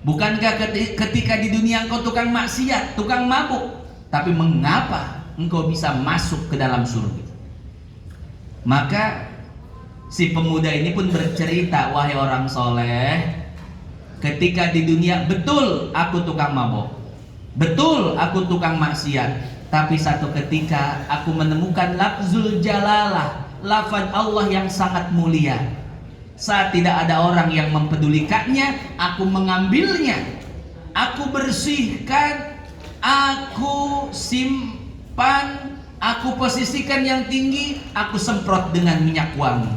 Bukankah ketika di dunia engkau tukang maksiat, tukang mabuk, tapi mengapa engkau bisa masuk ke dalam surga? Maka si pemuda ini pun bercerita, wahai orang soleh, ketika di dunia betul aku tukang mabuk, betul aku tukang maksiat, tapi satu ketika aku menemukan lafzul jalalah, lafaz Allah yang sangat mulia. Saat tidak ada orang yang mempedulikannya, aku mengambilnya, aku bersihkan, aku simpan, aku posisikan yang tinggi, aku semprot dengan minyak wangi.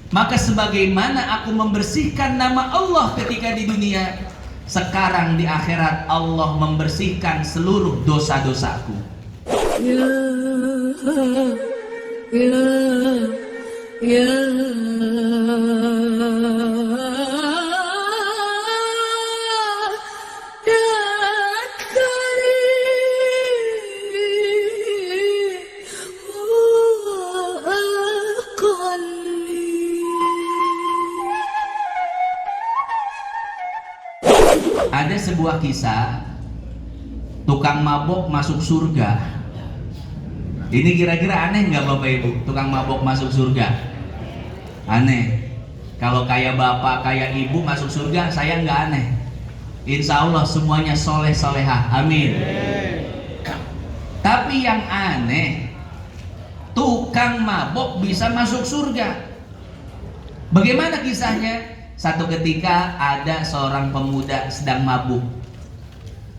Maka sebagaimana aku membersihkan nama Allah ketika di dunia, sekarang di akhirat Allah membersihkan seluruh dosa-dosaku. Ya ada sebuah kisah tukang mabok masuk surga. Ini kira-kira aneh nggak Bapak Ibu? Tukang mabok masuk surga aneh. Kalau kayak bapak, kayak ibu masuk surga, saya nggak aneh. Insya Allah semuanya soleh solehah, amin. Tapi yang aneh, tukang mabok bisa masuk surga. Bagaimana kisahnya? Satu ketika ada seorang pemuda sedang mabuk.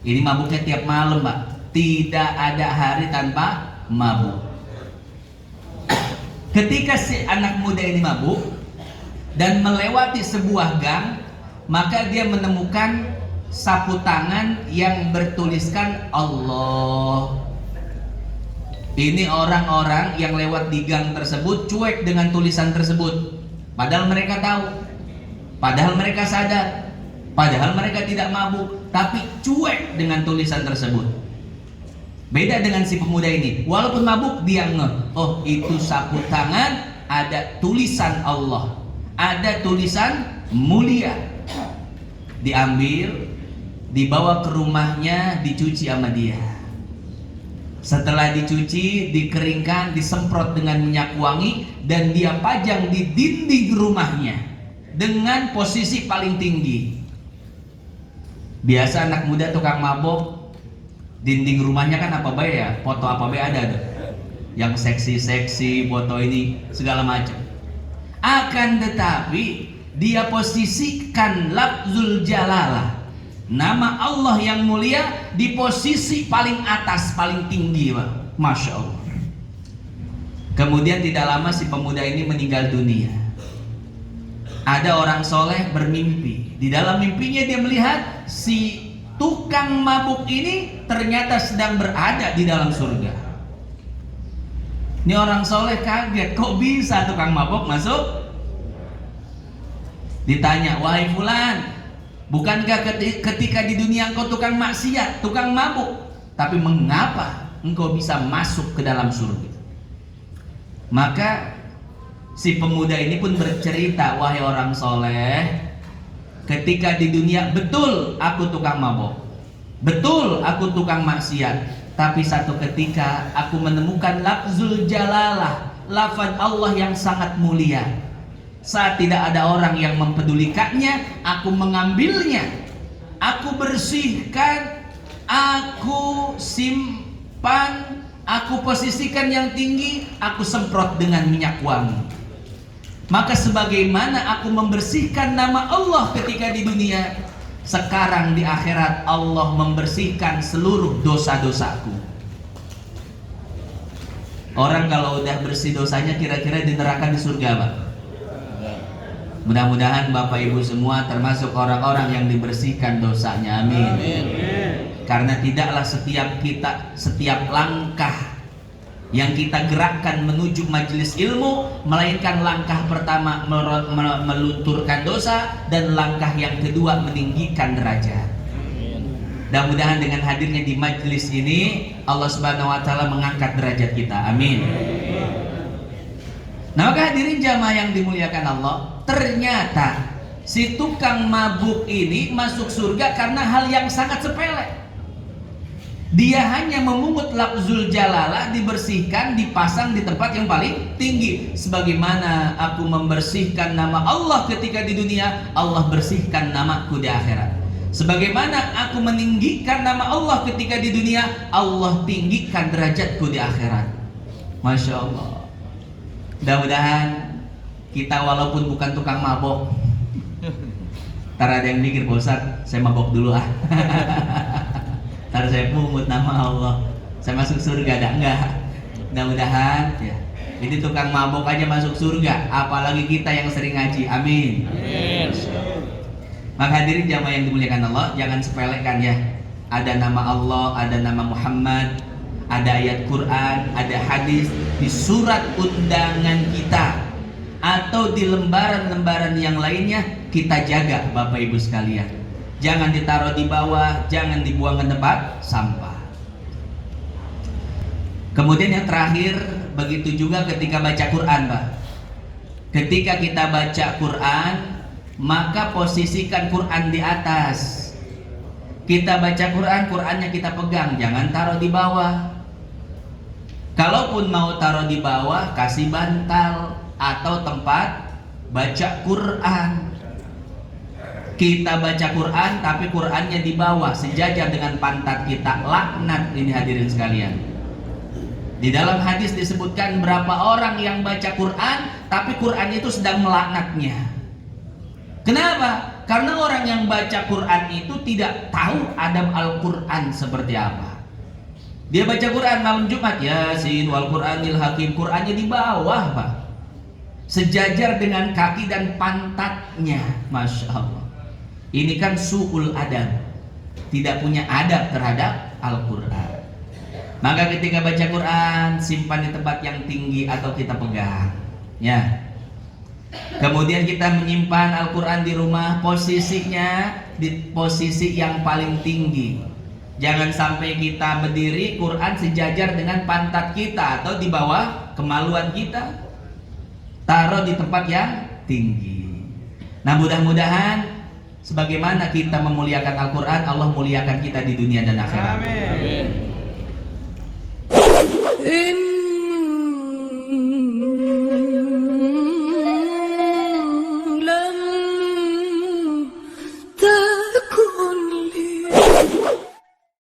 Ini mabuknya tiap malam, Pak. Tidak ada hari tanpa mabuk. Ketika si anak muda ini mabuk dan melewati sebuah gang, maka dia menemukan sapu tangan yang bertuliskan Allah. Ini orang-orang yang lewat di gang tersebut cuek dengan tulisan tersebut. Padahal mereka tahu, padahal mereka sadar, padahal mereka tidak mabuk, tapi cuek dengan tulisan tersebut. Beda dengan si pemuda ini, walaupun mabuk dia ngeh, oh itu sapu tangan ada tulisan Allah, ada tulisan mulia. Diambil, dibawa ke rumahnya, dicuci sama dia. Setelah dicuci, dikeringkan, disemprot dengan minyak wangi, dan dia pajang di dinding rumahnya dengan posisi paling tinggi. Biasa anak muda tukang mabok, dinding rumahnya kan apa baik ya, foto apa baik ada tuh, yang seksi-seksi, foto ini segala macam. Akan tetapi dia posisikan lafzul jalalah, nama Allah yang mulia, di posisi paling atas, paling tinggi, Pak. Masya Allah. Kemudian tidak lama si pemuda ini meninggal dunia. Ada orang soleh bermimpi. Di dalam mimpinya dia melihat si tukang mabuk ini ternyata sedang berada di dalam surga. Ini orang soleh kaget, kok bisa tukang mabuk masuk? Ditanya, wahai fulan, bukankah ketika di dunia engkau tukang maksiat, tukang mabuk, tapi mengapa engkau bisa masuk ke dalam surga? Maka si pemuda ini pun bercerita, wahai orang soleh, ketika di dunia betul aku tukang mabok, betul aku tukang maksiat, tapi satu ketika aku menemukan lafzul jalalah, lafaz Allah yang sangat mulia. Saat tidak ada orang yang mempedulikannya, aku mengambilnya, aku bersihkan, aku simpan, aku posisikan yang tinggi, aku semprot dengan minyak wangi. Maka sebagaimana aku membersihkan nama Allah ketika di dunia, sekarang di akhirat Allah membersihkan seluruh dosa-dosaku. Orang kalau udah bersih dosanya, kira-kira di neraka, di surga, Pak? Mudah-mudahan Bapak Ibu semua termasuk orang-orang yang dibersihkan dosanya, amin. Karena tidaklah setiap langkah yang kita gerakkan menuju majelis ilmu, melainkan langkah pertama melunturkan dosa, dan langkah yang kedua meninggikan derajat. Mudah-mudahan dengan hadirnya di majelis ini, Allah Subhanahu wa Ta'ala mengangkat derajat kita, amin. Nah, maka hadirin jamaah yang dimuliakan Allah, ternyata Si tukang mabuk ini masuk surga karena hal yang sangat sepele. Dia hanya memungut lafzul jalalah, dibersihkan, dipasang di tempat yang paling tinggi. Sebagaimana aku membersihkan nama Allah ketika di dunia, Allah bersihkan namaku di akhirat. Sebagaimana aku meninggikan nama Allah ketika di dunia, Allah tinggikan derajatku di akhirat. Masya Allah. Mudah-mudahan kita walaupun bukan tukang mabok. Ntar ada yang mikir, Pak Ustaz, saya mabok dulu ah. Ntar saya pungut nama Allah, saya masuk surga, ada enggak? Mudah-mudahan ya. Ini tukang mabok aja masuk surga, apalagi kita yang sering ngaji. Amin. Amin. Maka hadirin jamaah yang dimuliakan Allah, jangan sepelekan ya. Ada nama Allah, ada nama Muhammad, ada ayat Quran, ada hadis di surat undangan kita atau di lembaran-lembaran yang lainnya, kita jaga Bapak Ibu sekalian. Jangan ditaruh di bawah, jangan dibuang ke tempat sampah. Kemudian yang terakhir, begitu juga ketika baca Quran, Pak. Ketika kita baca Quran, maka posisikan Quran di atas. Kita baca Quran, Qurannya kita pegang, jangan taruh di bawah. Kalaupun mau taruh di bawah, kasih bantal atau tempat baca Quran. Kita baca Quran, tapi Qurannya di bawah, sejajar dengan pantat kita. Laknat ini hadirin sekalian. Di dalam hadis disebutkan berapa orang yang baca Quran, tapi Qurannya itu sedang melaknatnya. Kenapa? Karena orang yang baca Quran itu tidak tahu adab Al-Quran seperti apa. Dia baca Quran malam Jumat, Yasin wal Quranil Hakim, Qurannya di bawah, Pak. Sejajar dengan kaki dan pantatnya. Masya Allah. Ini kan su'ul adab, tidak punya adab terhadap Al-Quran. Maka ketika baca Quran, simpan di tempat yang tinggi atau kita pegang ya. Kemudian kita menyimpan Al-Quran di rumah, posisinya di posisi yang paling tinggi. Jangan sampai kita berdiri, Quran sejajar dengan pantat kita atau di bawah kemaluan kita. Taruh di tempat yang tinggi. Nah, mudah-mudahan sebagaimana kita memuliakan Al-Quran, Allah muliakan kita di dunia dan akhirat. Amin.